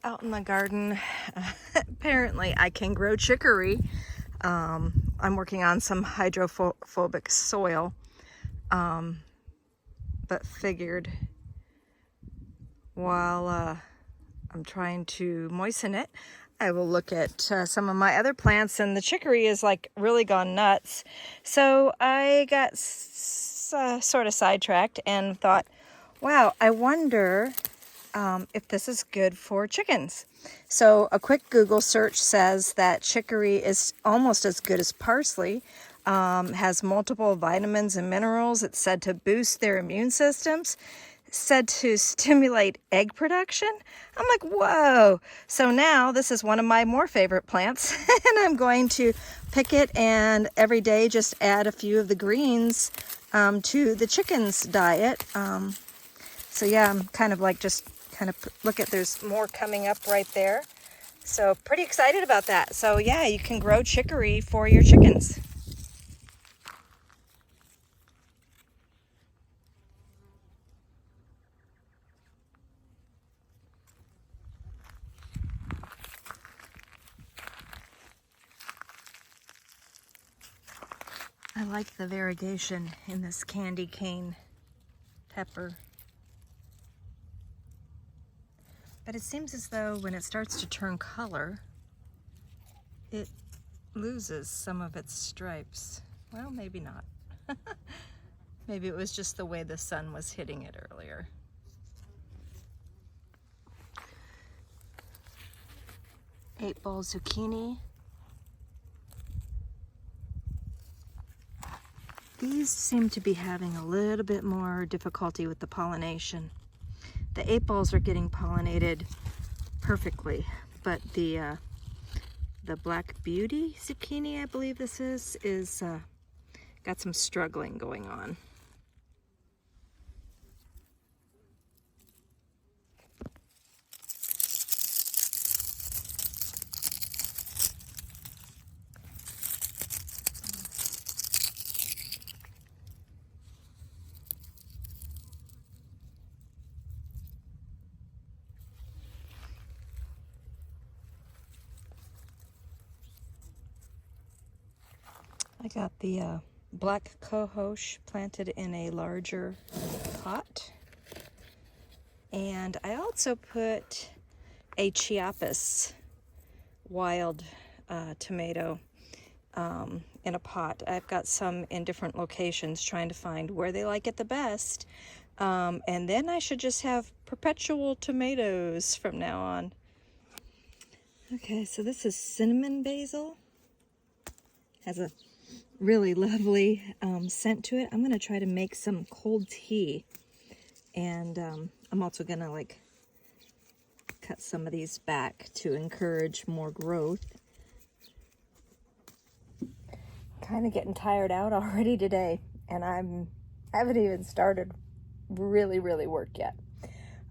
out in the garden. Apparently I can grow chicory. I'm working on some hydrophobic soil, but figured while I'm trying to moisten it, I will look at some of my other plants, and the chicory is like really gone nuts. So I got sort of sidetracked and thought, wow, I wonder if this is good for chickens. So a quick Google search says that chicory is almost as good as parsley, has multiple vitamins and minerals. It's said to boost their immune systems, said to stimulate egg production. I'm like, whoa. So now this is one of my more favorite plants, and I'm going to pick it and every day just add a few of the greens to the chickens' diet. So yeah, I'm kind of like just look at, there's more coming up right there. So pretty excited about that. So yeah, you can grow chicory for your chickens. I like the variegation in this candy cane pepper. But it seems as though when it starts to turn color, it loses some of its stripes. Well, maybe not. Maybe it was just the way the sun was hitting it earlier. Eight-ball zucchini. These seem to be having a little bit more difficulty with the pollination. The 8-balls are getting pollinated perfectly, but the Black Beauty zucchini, I believe this is got some struggling going on. I got the black cohosh planted in a larger pot. And I also put a Chiapas wild tomato in a pot. I've got some in different locations trying to find where they like it the best. And then I should just have perpetual tomatoes from now on. Okay, so this is cinnamon basil. Has a really lovely scent to it. I'm gonna try to make some cold tea, and I'm also gonna like cut some of these back to encourage more growth. Kind of getting tired out already today, and I haven't even started really work yet.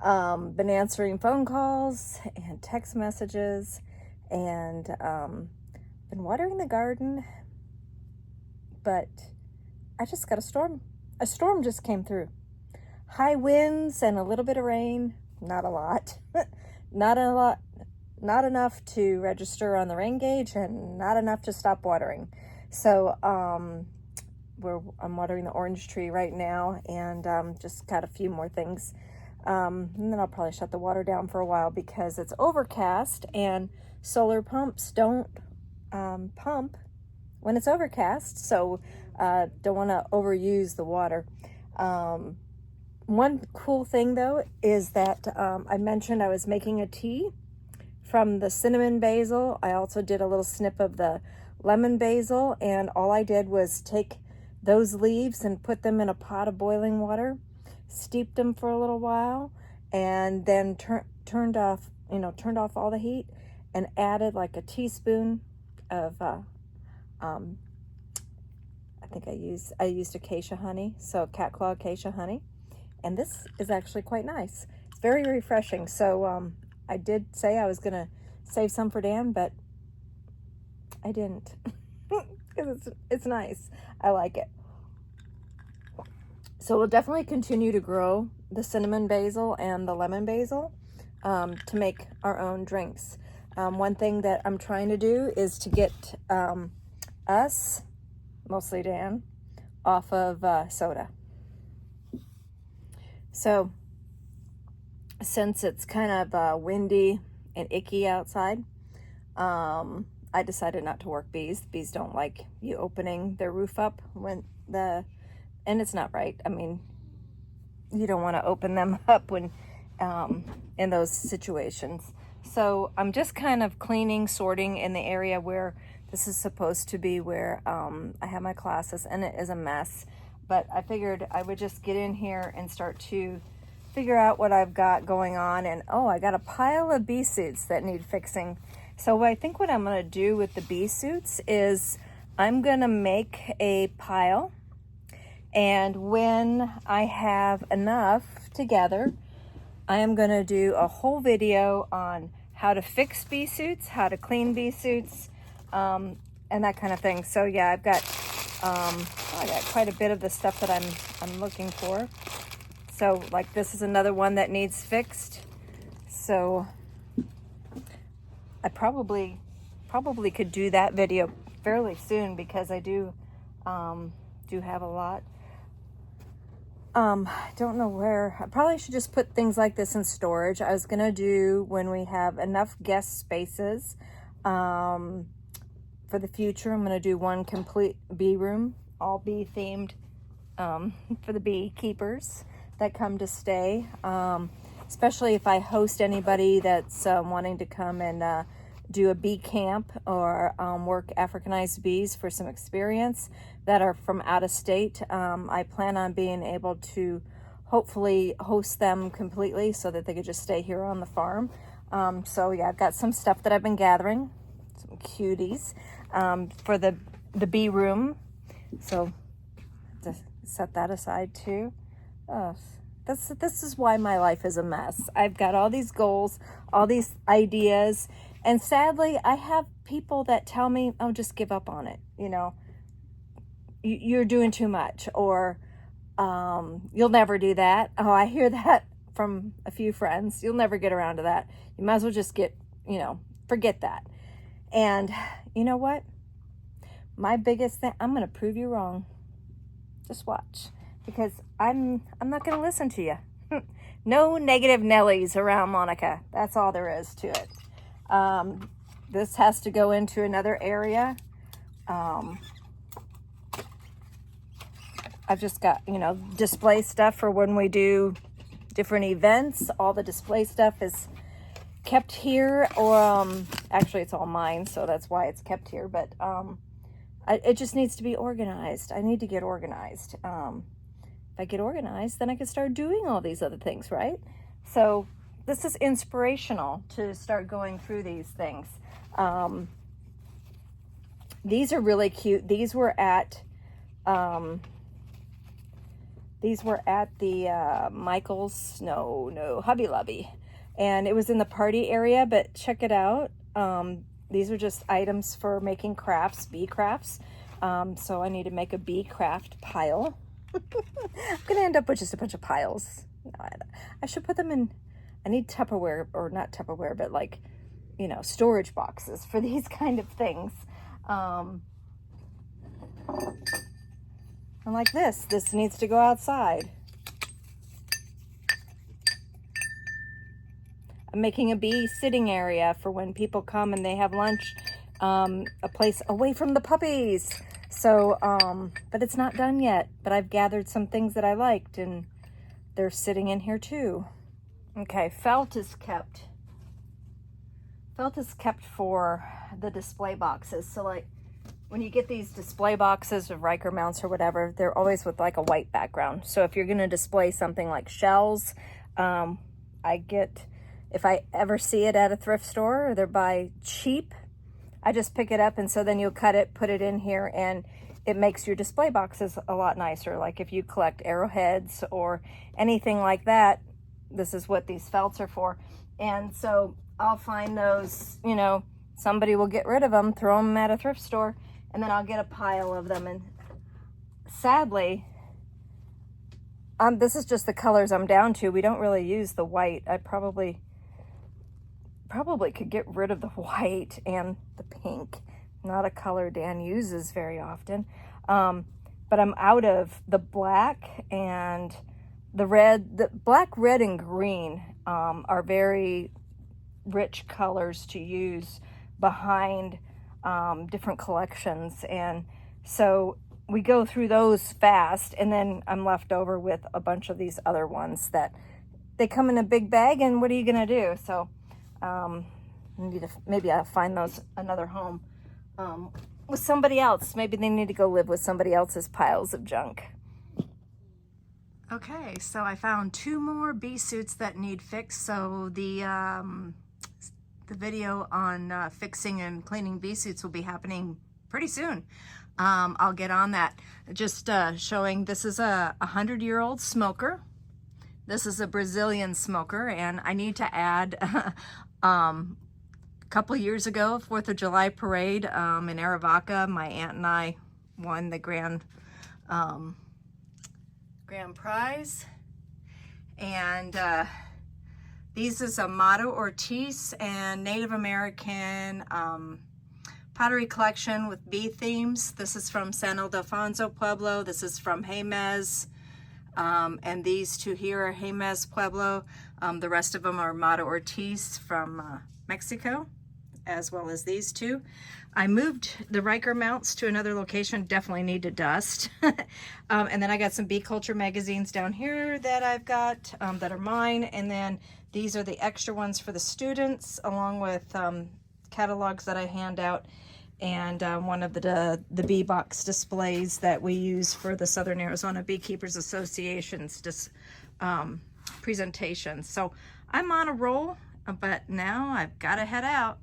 Been answering phone calls and text messages, and been watering the garden. But I just got a storm. A storm just came through. High winds and a little bit of rain. Not a lot. Not enough to register on the rain gauge, and not enough to stop watering. So I'm watering the orange tree right now, and just got a few more things. And then I'll probably shut the water down for a while because it's overcast, and solar pumps don't pump when it's overcast, so don't want to overuse the water. One cool thing though is that I mentioned I was making a tea from the cinnamon basil. I also did a little snip of the lemon basil, and all I did was take those leaves and put them in a pot of boiling water, steeped them for a little while, and then turned off all the heat, and added like a teaspoon of I think I used acacia honey, so cat claw acacia honey, and this is actually quite nice. It's very refreshing. So I did say I was gonna save some for Dan, but I didn't because it's nice. I like it. So we'll definitely continue to grow the cinnamon basil and the lemon basil. to make our own drinks. One thing that I'm trying to do is to get us, mostly Dan, off of soda. So since it's kind of windy and icky outside, I decided not to work bees. Bees don't like you opening their roof up and it's not right. I mean, you don't want to open them up when in those situations. So I'm just kind of cleaning, sorting in the area where this is supposed to be where I have my classes, and it is a mess. But I figured I would just get in here and start to figure out what I've got going on. And oh, I got a pile of bee suits that need fixing. So I think what I'm going to do with the bee suits is I'm going to make a pile, and when I have enough together, I am going to do a whole video on how to fix bee suits, how to clean bee suits, and that kind of thing. So yeah, I got quite a bit of the stuff that I'm looking for. So like this is another one that needs fixed. So I probably could do that video fairly soon, because I do have a lot. I don't know where. I probably should just put things like this in storage. I was gonna do when we have enough guest spaces. For the future, I'm gonna do one complete bee room, all bee themed, for the beekeepers that come to stay. Especially if I host anybody that's wanting to come and do a bee camp or work Africanized bees for some experience that are from out of state. I plan on being able to hopefully host them completely so that they could just stay here on the farm. So yeah, I've got some stuff that I've been gathering, some cuties for the bee room. So to set that aside too. This is why my life is a mess. I've got all these goals, all these ideas, and sadly, I have people that tell me, "Oh, just give up on it. You know, you're doing too much," or "You'll never do that." Oh, I hear that from a few friends. "You'll never get around to that. You might as well just forget that." And you know what? My biggest thing, I'm going to prove you wrong. Just watch. Because I'm not going to listen to you. No negative Nellies around Monica. That's all there is to it. This has to go into another area. I've just got, display stuff for when we do different events. All the display stuff is kept here, or actually it's all mine, so that's why it's kept here. But it just needs to be organized. I need to get organized. If I get organized, then I can start doing all these other things, right? So this is inspirational to start going through these things. These are really cute. These were at the Michael's, Hobby Lobby. And it was in the party area, but check it out. These are just items for making crafts, bee crafts. So I need to make a bee craft pile. I'm going to end up with just a bunch of piles. I should put them in, I need Tupperware, or not Tupperware, but like, storage boxes for these kind of things. And like this needs to go outside. I'm making a bee sitting area for when people come and they have lunch, a place away from the puppies. So, but it's not done yet, but I've gathered some things that I liked, and they're sitting in here too. Okay, felt is kept for the display boxes. So like when you get these display boxes of Riker mounts or whatever, they're always with like a white background. So if you're going to display something like shells, if I ever see it at a thrift store or they're by cheap, I just pick it up, and so then you'll cut it, put it in here, and it makes your display boxes a lot nicer. Like if you collect arrowheads or anything like that, this is what these felts are for. And so I'll find those, somebody will get rid of them, throw them at a thrift store, and then I'll get a pile of them. And sadly, this is just the colors I'm down to. We don't really use the white. I probably probably could get rid of the white and the pink. Not a color Dan uses very often. But I'm out of the black and the red. The black, red, and green are very rich colors to use behind different collections. And so we go through those fast, and then I'm left over with a bunch of these other ones that they come in a big bag, and what are you gonna do? So maybe I'll find those another home with somebody else. Maybe they need to go live with somebody else's piles of junk. Okay, so I found 2 more bee suits that need fixed. So the video on fixing and cleaning bee suits will be happening pretty soon. I'll get on that. Just showing, this is a 100-year-old smoker. This is a Brazilian smoker, and I need to add a couple years ago, 4th of July parade in Arivaca, my aunt and I won the grand prize. And these is a Mato Ortiz and Native American pottery collection with bee themes. This is from San Ildefonso Pueblo. This is from Jemez. And these 2 here are Jemez Pueblo. The rest of them are Mato Ortiz from Mexico, as well as these 2. I moved the Riker mounts to another location, definitely need to dust. And then I got some bee culture magazines down here that I've got that are mine. And then these are the extra ones for the students, along with catalogs that I hand out, and one of the bee box displays that we use for the Southern Arizona Beekeepers Association's presentation. So I'm on a roll, but now I've got to head out.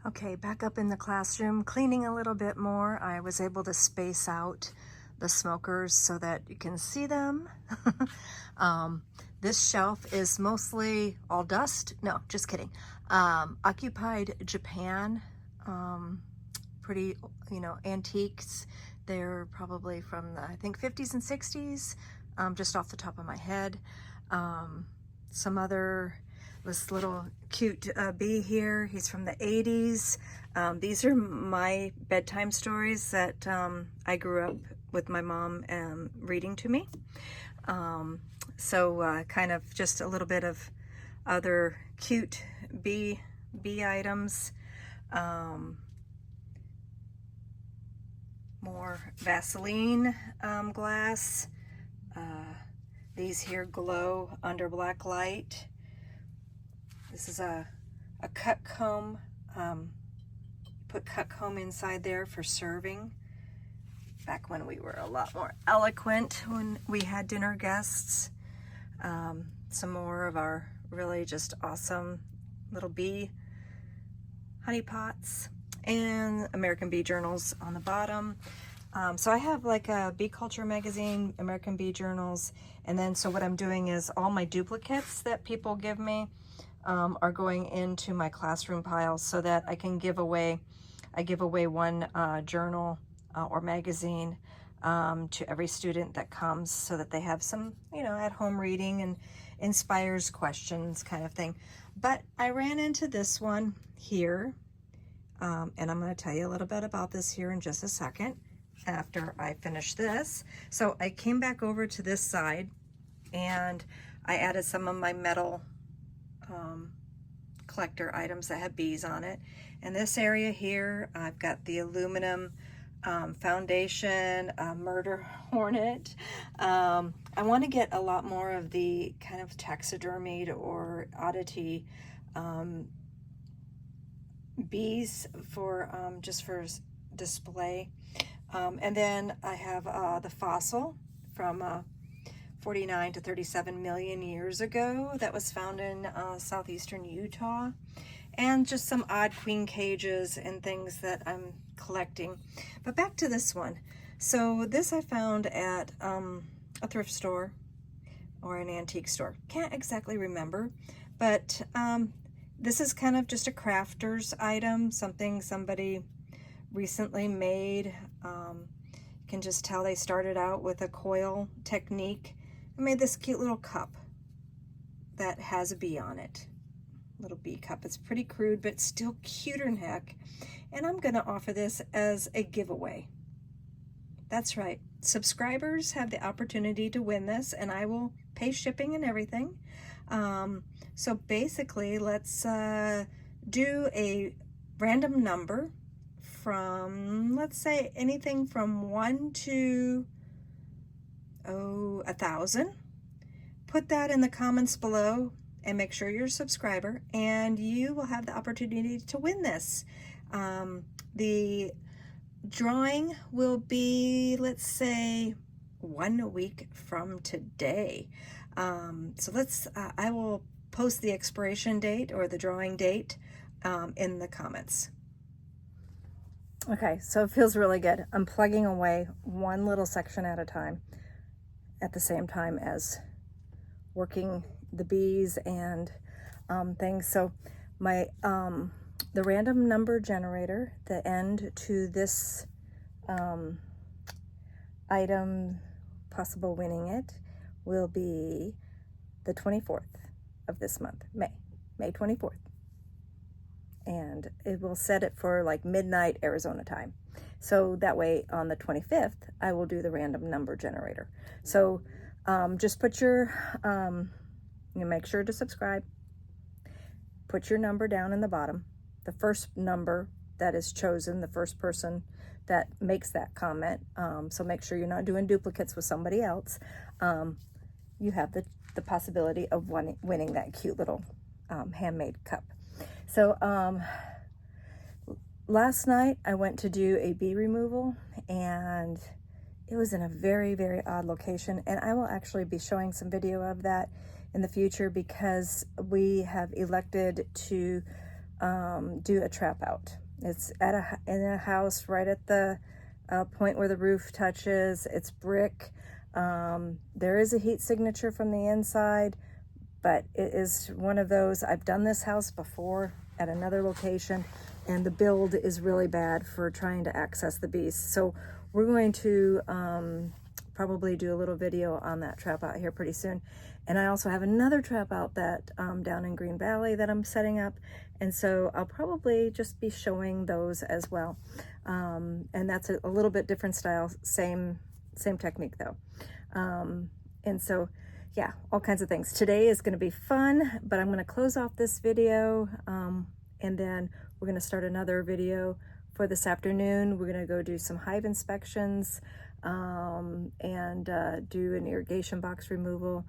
Okay, back up in the classroom, cleaning a little bit more. I was able to space out the smokers so that you can see them. This shelf is mostly all dust. No, just kidding. Occupied Japan, pretty, antiques. They're probably from the, I think, 50s and 60s, just off the top of my head. Some other, this little cute bee here, he's from the 80s. These are my bedtime stories that I grew up with my mom reading to me. So kind of just a little bit of other cute bee items. More Vaseline glass. These here glow under black light. This is a cut comb. Put cut comb inside there for serving. Back when we were a lot more eloquent when we had dinner guests. Some more of our really just awesome little bee honey pots, and American Bee Journals on the bottom. So I have like a bee culture magazine, American Bee Journals, and then so what I'm doing is all my duplicates that people give me are going into my classroom piles so that I can give away. I give away one journal or magazine to every student that comes, so that they have some, at home reading and inspires questions kind of thing. But I ran into this one here, and I'm going to tell you a little bit about this here in just a second after I finish this. So I came back over to this side, and I added some of my metal collector items that have bees on it. In this area here, I've got the aluminum foundation, murder hornet. I want to get a lot more of the kind of taxidermied or oddity bees for just for display. And then I have the fossil from 49 to 37 million years ago that was found in southeastern Utah, and just some odd queen cages and things that I'm collecting. But back to this one. So this I found at a thrift store or an antique store. Can't exactly remember, but this is kind of just a crafter's item, something somebody recently made. You can just tell they started out with a coil technique and made this cute little cup that has a bee on it. Little bee cup. It's pretty crude, but still cuter than heck. And I'm going to offer this as a giveaway. That's right. Subscribers have the opportunity to win this, and I will pay shipping and everything. So basically, let's do a random number from, let's say, anything from 1 to 1,000. Put that in the comments below and make sure you're a subscriber, and you will have the opportunity to win this. The drawing will be, let's say, 1 week from today. So I will post the expiration date or the drawing date in the comments. Okay, so it feels really good. I'm plugging away one little section at a time at the same time as working the bees and things. So my the random number generator, the end to this item, possible winning it, will be the 24th of this month, May 24th. And it will set it for like midnight Arizona time. So that way on the 25th, I will do the random number generator. So just put your, you make sure to subscribe, put your number down in the bottom. The first number that is chosen, the first person that makes that comment, so make sure you're not doing duplicates with somebody else. You have the possibility of winning that cute little handmade cup. So last night I went to do a bee removal, and it was in a very, very odd location, and I will actually be showing some video of that in the future because we have elected to do a trap out. It's in a house right at the point where the roof touches. It's brick. There is a heat signature from the inside, but it is one of those, I've done this house before at another location, and the build is really bad for trying to access the bees. So we're going to probably do a little video on that trap out here pretty soon. And I also have another trap out that down in Green Valley that I'm setting up, and so I'll probably just be showing those as well. And that's a little bit different style, same technique though. And so yeah, all kinds of things. Today is going to be fun, but I'm going to close off this video, and then we're going to start another video for this afternoon. We're going to go do some hive inspections, and do an irrigation box removal,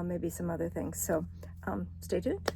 maybe some other things. So stay tuned.